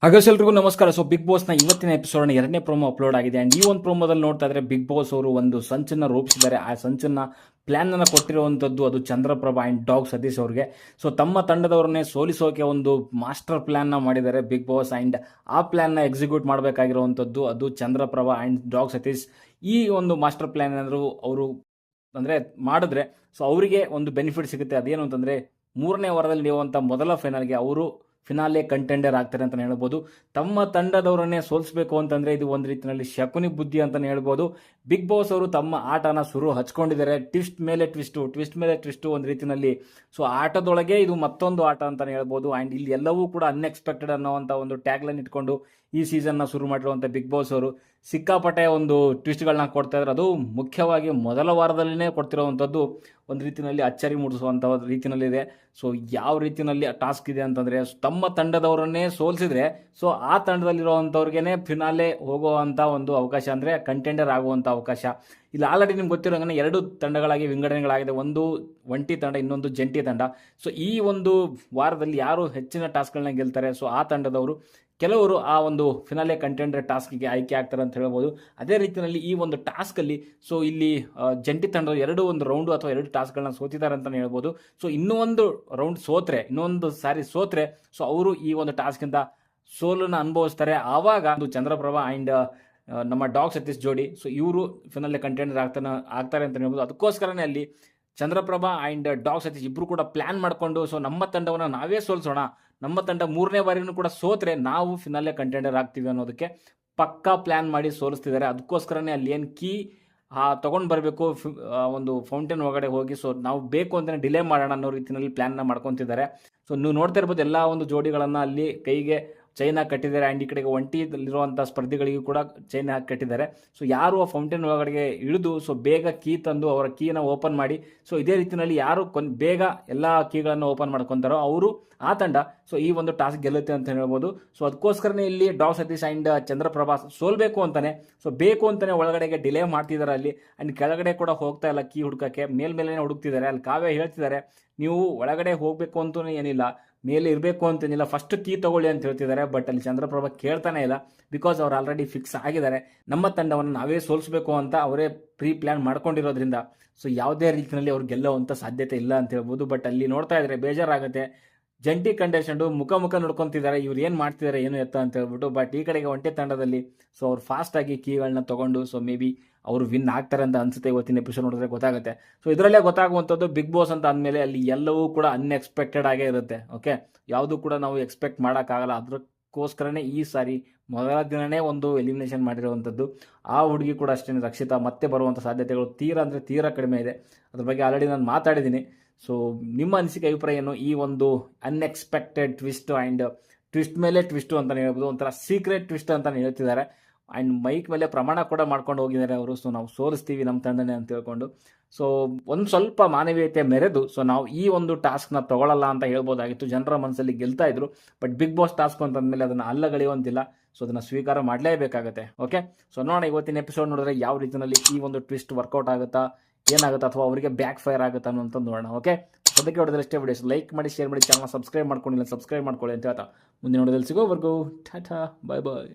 ಹಾಗಾದ್ರೆ ಎಲ್ರಿಗೂ ನಮಸ್ಕಾರ. ಸೊ ಬಿಗ್ ಬಾಸ್ ನ ಇವತ್ತಿನ ಎಪಿಸೋಡ್ ನ ಎರಡನೇ ಪ್ರೋಮೋ ಅಪ್ಲೋಡ್ ಆಗಿದೆ. ಅಂಡ್ ಈ ಒಂದು ಪ್ರೋಮೋದಲ್ಲಿ ನೋಡ್ತಾ ಇದ್ರೆ ಬಿಗ್ ಬಾಸ್ ಅವರು ಒಂದು ಸಂಚನ್ನ ರೂಪಿಸಿದ್ದಾರೆ. ಆ ಸಂಚನ್ನ ಪ್ಲಾನ್ ಅನ್ನ ಕೊಟ್ಟಿರುವಂತದ್ದು ಅದು ಚಂದ್ರಪ್ರಭಾ ಅಂಡ್ ಡಾಗ್ ಸತೀಶ್ ಅವರಿಗೆ. ಸೊ ತಮ್ಮ ತಂಡದವರನ್ನೇ ಸೋಲಿಸೋಕೆ ಒಂದು ಮಾಸ್ಟರ್ ಪ್ಲಾನ್ ನ ಮಾಡಿದ್ದಾರೆ ಬಿಗ್ ಬಾಸ್. ಅಂಡ್ ಆ ಪ್ಲಾನ್ ನ ಎಕ್ಸಿಕ್ಯೂಟ್ ಮಾಡಬೇಕಾಗಿರುವಂತದ್ದು ಅದು ಚಂದ್ರಪ್ರಭಾ ಅಂಡ್ ಡಾಗ್ ಸತೀಶ್. ಈ ಒಂದು ಮಾಸ್ಟರ್ ಪ್ಲಾನ್ ಏನಾದ್ರು ಅವರು ಅಂದ್ರೆ ಮಾಡಿದ್ರೆ ಸೊ ಅವರಿಗೆ ಒಂದು ಬೆನಿಫಿಟ್ ಸಿಗುತ್ತೆ. ಅದೇನು ಅಂತಂದ್ರೆ ಮೂರನೇ ವಾರದಲ್ಲಿ ನಡೆಯುವಂತ ಮೊದಲ ಫೈನಲ್ಗೆ ಅವರು ಫಿನಾಲೆ ಕಂಟೆಂಡರ್ ಆಗ್ತಾರೆ ಅಂತ ಹೇಳ್ಬೋದು. ತಮ್ಮ ತಂಡದವರನ್ನೇ ಸೋಲಿಸಬೇಕು ಅಂತಂದ್ರೆ ಇದು ಒಂದು ರೀತಿಯಲ್ಲಿ ಶಕುನಿ ಬುದ್ಧಿ ಅಂತಾನೆ ಹೇಳ್ಬೋದು. ಬಿಗ್ ಬಾಸ್ ಅವರು ತಮ್ಮ ಆಟನ ಶುರು ಹಚ್ಕೊಂಡಿದ್ದಾರೆ. ಟ್ವಿಸ್ಟ್ ಮೇಲೆ ಟ್ವಿಸ್ಟ್ ಒಂದು ರೀತಿಯಲ್ಲಿ. ಸೊ ಆಟದೊಳಗೆ ಇದು ಮತ್ತೊಂದು ಆಟ ಅಂತಾನೆ ಹೇಳ್ಬೋದು. ಅಂಡ್ ಇಲ್ಲಿ ಎಲ್ಲವೂ ಕೂಡ ಅನ್ಎಕ್ಸ್ಪೆಕ್ಟೆಡ್ ಅನ್ನೋವಂಥ ಒಂದು ಟ್ಯಾಗ್ ಲೈನ್ ಇಟ್ಕೊಂಡು ಈ ಸೀಸನ್ನ ಶುರು ಮಾಡಿರುವಂಥ ಬಿಗ್ ಬಾಸ್ ಅವರು ಸಿಕ್ಕಾಪಟ್ಟೆ ಒಂದು ಟ್ವಿಸ್ಟ್ಗಳನ್ನ ಕೊಡ್ತಾ ಇದ್ದಾರೆ. ಅದು ಮುಖ್ಯವಾಗಿ ಮೊದಲ ವಾರದಲ್ಲಿನೇ ಕೊಡ್ತಿರೋವಂಥದ್ದು ಒಂದು ರೀತಿಯಲ್ಲಿ ಅಚ್ಚರಿ ಮೂಡಿಸುವಂಥ ರೀತಿಯಲ್ಲಿದೆ. ಸೊ ಯಾವ ರೀತಿಯಲ್ಲಿ ಟಾಸ್ಕ್ ಇದೆ ಅಂತಂದರೆ ತಮ್ಮ ತಂಡದವರನ್ನೇ ಸೋಲಿಸಿದ್ರೆ ಸೊ ಆ ತಂಡದಲ್ಲಿರುವಂಥವ್ರಿಗೇನೆ ಫಿನಾಲೆ ಹೋಗುವಂಥ ಒಂದು ಅವಕಾಶ, ಅಂದರೆ ಕಂಟೆಂಡರ್ ಆಗುವಂಥ ಅವಕಾಶ. ಇಲ್ಲಿ ಆಲ್ರೆಡಿ ನಿಮ್ಗೆ ಗೊತ್ತಿರೋಂಗೆ ಎರಡು ತಂಡಗಳಾಗಿ ವಿಂಗಡಣೆಗಳಾಗಿದೆ. ಒಂದು ಒಂಟಿ ತಂಡ, ಇನ್ನೊಂದು ಜಂಟಿ ತಂಡ. ಸೊ ಈ ಒಂದು ವಾರದಲ್ಲಿ ಯಾರು ಹೆಚ್ಚಿನ ಟಾಸ್ಕ್ಗಳನ್ನ ಗೆಲ್ತಾರೆ ಸೊ ಆ ತಂಡದವರು ಕೆಲವರು ಆ ಒಂದು ಫಿನಾಲೆ ಕಂಟೆಂಡರ್ ಟಾಸ್ಕ್ಗೆ ಆಯ್ಕೆ ಆಗ್ತಾರೆ ಅಂತ ಹೇಳ್ಬೋದು. ಅದೇ ರೀತಿಯಲ್ಲಿ ಈ ಒಂದು ಟಾಸ್ಕಲ್ಲಿ ಸೊ ಇಲ್ಲಿ ಜಂಟಿ ತಂಡದ ಒಂದು ರೌಂಡು ಅಥವಾ ಎರಡು ಟಾಸ್ಕ್ಗಳನ್ನ ಸೋತಿದ್ದಾರೆ ಅಂತಲೇ ಹೇಳ್ಬೋದು. ಸೊ ಇನ್ನೊಂದು ರೌಂಡ್ ಇನ್ನೊಂದು ಸಾರಿ ಸೋತ್ರೆ ಸೊ ಅವರು ಈ ಒಂದು ಟಾಸ್ಕಿಂದ ಸೋಲನ್ನು ಅನುಭವಿಸ್ತಾರೆ. ಆವಾಗ ಒಂದು ಚಂದ್ರಪ್ರಭಾ ಆ್ಯಂಡ್ ನಮ್ಮ ಡಾಗ್ ಸತೀಶ್ ಜೋಡಿ ಸೊ ಇವರು ಫಿನಾಲೆ ಕಂಟೆಂಡರ್ ಆಗ್ತಾರೆ ಅಂತ ಹೇಳ್ಬೋದು. ಅದಕ್ಕೋಸ್ಕರನೇ ಅಲ್ಲಿ ಚಂದ್ರಪ್ರಭಾ ಆ್ಯಂಡ್ ಡಾಗ್ ಸತೀಶ್ ಇಬ್ಬರು ಕೂಡ ಪ್ಲಾನ್ ಮಾಡಿಕೊಂಡು ಸೊ ನಮ್ಮ ತಂಡವನ್ನು ನಾವೇ ಸೋಲಿಸೋಣ, ನಮ್ಮ ತಂಡ ಮೂರನೇ ಬಾರಿನೂ ಕೂಡ ಸೋತ್ರೆ ನಾವು ಫಿನಾಲೆ ಕಂಟೆಂಡರ್ ಆಗ್ತೀವಿ ಅನ್ನೋದಕ್ಕೆ ಪಕ್ಕಾ ಪ್ಲ್ಯಾನ್ ಮಾಡಿ ಸೋಲಿಸ್ತಿದ್ದಾರೆ. ಅದಕ್ಕೋಸ್ಕರನೇ ಅಲ್ಲಿ ಏನು ಕೀ ತೊಗೊಂಡು ಬರಬೇಕು ಒಂದು ಫೌಂಟೇನ್ ಒಳಗಡೆ ಹೋಗಿ ಸೊ ನಾವು ಬೇಕು ಅಂತಲೇ ಡಿಲೇ ಮಾಡೋಣ ಅನ್ನೋ ರೀತಿಯಲ್ಲಿ ಪ್ಲ್ಯಾನ್ನ ಮಾಡ್ಕೊತಿದ್ದಾರೆ. ಸೊ ನೀವು ನೋಡ್ತಾ ಇರ್ಬೋದು ಎಲ್ಲ ಒಂದು ಜೋಡಿಗಳನ್ನು ಅಲ್ಲಿ ಕೈಗೆ ಚೈನ್ ಹಾಕಿ ಕಟ್ಟಿದ್ದಾರೆ. ಆ್ಯಂಡ್ ಈ ಕಡೆಗೆ ಒಂಟಿಲಿರುವಂಥ ಸ್ಪರ್ಧಿಗಳಿಗೂ ಕೂಡ ಚೈನ್ ಹಾಕಿ ಕಟ್ಟಿದ್ದಾರೆ. ಸೊ ಯಾರು ಆ ಫೌಂಟೇನ್ ಒಳಗಡೆಗೆ ಇಳಿದು ಸೊ ಬೇಗ ಕೀ ತಂದು ಅವರ ಕೀನ ಓಪನ್ ಮಾಡಿ ಸೊ ಇದೇ ರೀತಿಯಲ್ಲಿ ಯಾರು ಬೇಗ ಎಲ್ಲ ಕೀಗಳನ್ನು ಓಪನ್ ಮಾಡ್ಕೊತಾರೋ ಅವರು ಆ ತಂಡ ಸೊ ಈ ಒಂದು ಟಾಸ್ಕ್ ಗೆಲ್ಲುತ್ತೆ ಅಂತ ಹೇಳ್ಬೋದು. ಸೊ ಅದಕ್ಕೋಸ್ಕರನೇ ಇಲ್ಲಿ ಡಾಗ್ ಸತೀಶ್ ಆ್ಯಂಡ್ ಚಂದ್ರಪ್ರಭಾ ಸೋಲ್ಬೇಕು ಅಂತಾನೆ ಸೊ ಬೇಕು ಅಂತಾನೆ ಒಳಗಡೆಗೆ ಡಿಲೇ ಮಾಡ್ತಿದ್ದಾರೆ ಅಲ್ಲಿ. ಆ್ಯಂಡ್ ಕೆಳಗಡೆ ಕೂಡ ಹೋಗ್ತಾ ಇಲ್ಲ ಕೀ ಹುಡುಕಕ್ಕೆ, ಮೇಲ್ಮೇಲೆ ಹುಡುಕ್ತಿದ್ದಾರೆ. ಅಲ್ಲಿ ಕಾವ್ಯ ಹೇಳ್ತಿದ್ದಾರೆ ನೀವು ಒಳಗಡೆ ಹೋಗಬೇಕು ಅಂತೂ ಏನಿಲ್ಲ, ಮೇಲೆ ಇರಬೇಕು ಅಂತೇನಿಲ್ಲ, ಫಸ್ಟ್ ಕೀ ತಗೊಳ್ಳಿ ಅಂತ ಹೇಳ್ತಿದ್ದಾರೆ. ಬಟ್ ಅಲ್ಲಿ ಚಂದ್ರಪ್ರಭಾ ಕೇಳ್ತಾನೆ ಇಲ್ಲ. ಬಿಕಾಸ್ ಅವ್ರು ಆಲ್ರೆಡಿ ಫಿಕ್ಸ್ ಆಗಿದ್ದಾರೆ ನಮ್ಮ ತಂಡವನ್ನು ನಾವೇ ಸೋಲಿಸಬೇಕು ಅಂತ ಅವರೇ ಪ್ರೀ ಪ್ಲ್ಯಾನ್ ಮಾಡ್ಕೊಂಡಿರೋದ್ರಿಂದ ಸೊ ಯಾವುದೇ ರೀತಿಯಲ್ಲಿ ಅವ್ರು ಗೆಲ್ಲುವಂಥ ಸಾಧ್ಯತೆ ಇಲ್ಲ ಅಂತ ಹೇಳ್ಬೋದು. ಬಟ್ ಅಲ್ಲಿ ನೋಡ್ತಾ ಇದ್ರೆ ಬೇಜಾರಾಗುತ್ತೆ. ಜಂಟಿ ಕಂಡೀಷನ್ಡು ಮುಖ ನೋಡ್ಕೊತಿದ್ದಾರೆ, ಇವ್ರು ಏನು ಮಾಡ್ತಿದ್ದಾರೆ ಏನು ಎತ್ತ ಅಂತ ಹೇಳ್ಬಿಟ್ಟು. ಬಟ್ ಈ ಕಡೆಗೆ ಒಂಟೆ ತಂಡದಲ್ಲಿ ಸೊ ಅವ್ರು ಫಾಸ್ಟಾಗಿ ಕೀಗಳನ್ನ ತೊಗೊಂಡು ಸೊ ಮೇ ಬಿ ಅವರು ವಿನ್ ಆಗ್ತಾರೆ ಅಂತ ಅನ್ಸುತ್ತೆ. ಇವತ್ತಿನ ಎಪಿಸೋಡ್ ನೋಡಿದ್ರೆ ಗೊತ್ತಾಗುತ್ತೆ. ಸೊ ಇದರಲ್ಲೇ ಗೊತ್ತಾಗುವಂಥದ್ದು ಬಿಗ್ ಬಾಸ್ ಅಂತ ಅಂದಮೇಲೆ ಅಲ್ಲಿ ಎಲ್ಲವೂ ಕೂಡ ಅನ್ಎಕ್ಸ್ಪೆಕ್ಟೆಡ್ ಆಗೇ ಇರುತ್ತೆ. ಓಕೆ, ಯಾವುದೂ ಕೂಡ ನಾವು ಎಕ್ಸ್ಪೆಕ್ಟ್ ಮಾಡೋಕ್ಕಾಗಲ್ಲ. ಅದಕ್ಕೋಸ್ಕರನೇ ಈ ಸಾರಿ ಮೊದಲ ದಿನವೇ ಒಂದು ಎಲಿಮಿನೇಷನ್ ಮಾಡಿರುವಂಥದ್ದು. ಆ ಹುಡುಗಿ ಕೂಡ ಅಷ್ಟೇ, ರಕ್ಷಿತಾ ಮತ್ತೆ ಬರುವಂಥ ಸಾಧ್ಯತೆಗಳು ತೀರಾ ಕಡಿಮೆ ಇದೆ. ಅದ್ರ ಬಗ್ಗೆ ಆಲ್ರೆಡಿ ನಾನು ಮಾತಾಡಿದ್ದೀನಿ. ಸೊ ನಿಮ್ಮ ಅನಿಸಿಕೆ ಅಭಿಪ್ರಾಯ ಏನು? ಈ ಒಂದು ಅನ್ಎಕ್ಸ್ಪೆಕ್ಟೆಡ್ ಟ್ವಿಸ್ಟ್ ಆ್ಯಂಡ್ ಟ್ವಿಸ್ಟ್ ಮೇಲೆ ಟ್ವಿಸ್ಟು ಅಂತಲೇ ಹೇಳ್ಬೋದು, ಒಂಥರ ಸೀಕ್ರೆಟ್ ಟ್ವಿಸ್ಟ್ ಅಂತಲೇ ಹೇಳ್ತಿದ್ದಾರೆ. ಆ್ಯಂಡ್ ಮೈಕ್ ಮೇಲೆ ಪ್ರಮಾಣ ಕೂಡ ಮಾಡ್ಕೊಂಡು ಹೋಗಿದ್ದಾರೆ ಅವರು. ಸೊ ನಾವು ಸೋಲಿಸ್ತೀವಿ ನಮ್ಮ ತಂಡನೇ ಅಂತ ಹೇಳ್ಕೊಂಡು. ಸೊ ಒಂದು ಸ್ವಲ್ಪ ಮಾನವೀಯತೆ ಮೆರೆದು ಸೊ ನಾವು ಈ ಒಂದು ಟಾಸ್ಕ್ನ ತಗೊಳ್ಳಲ್ಲ ಅಂತ ಹೇಳ್ಬೋದಾಗಿತ್ತು. ಜನರ ಮನಸ್ಸಲ್ಲಿ ಗೆಲ್ತಾ ಇದ್ರು. ಬಟ್ ಬಿಗ್ ಬಾಸ್ ಟಾಸ್ಕ್ ಅಂತಂದಮೇಲೆ ಅದನ್ನು ಅಲ್ಲಗಳೆಯುವಂತಿಲ್ಲ. ಸೊ ಅದನ್ನು ಸ್ವೀಕಾರ ಮಾಡಲೇಬೇಕಾಗತ್ತೆ. ಓಕೆ, ಸೊ ನೋಡೋಣ ಇವತ್ತಿನ ಎಪಿಸೋಡ್ ನೋಡಿದ್ರೆ ಯಾವ ರೀತಿಯಲ್ಲಿ ಈ ಒಂದು ಟ್ವಿಸ್ಟ್ ವರ್ಕೌಟ್ ಆಗುತ್ತಾ, ಏನಾಗುತ್ತೆ, ಅಥವಾ ಅವರಿಗೆ ಬ್ಯಾಕ್ ಫೈರ್ ಆಗುತ್ತಾ ಅನ್ನೋಂಥ ನೋಡೋಣ. ಓಕೆ, ಅದಕ್ಕೆ ಹೊಡೆದ್ರೆ ಇಷ್ಟೇ ವಿಡಿಯೋಸ್ ಲೈಕ್ ಮಾಡಿ, ಶೇರ್ ಮಾಡಿ, ಚಾನಲ್ ಸಬ್ಸ್ಕ್ರೈಬ್ ಮಾಡ್ಕೊಂಡಿಲ್ಲ ಸಬ್ಸ್ಕ್ರೈಬ್ ಮಾಡ್ಕೊಳ್ಳಿ ಅಂತ ಹೇಳ್ತಾ ಮುಂದಿನ ನೋಡೋದಲ್ಲಿ ಸಿಗೋವರೆಗೂ ಟಾಟಾ, ಬಾಯ್ ಬಾಯ್.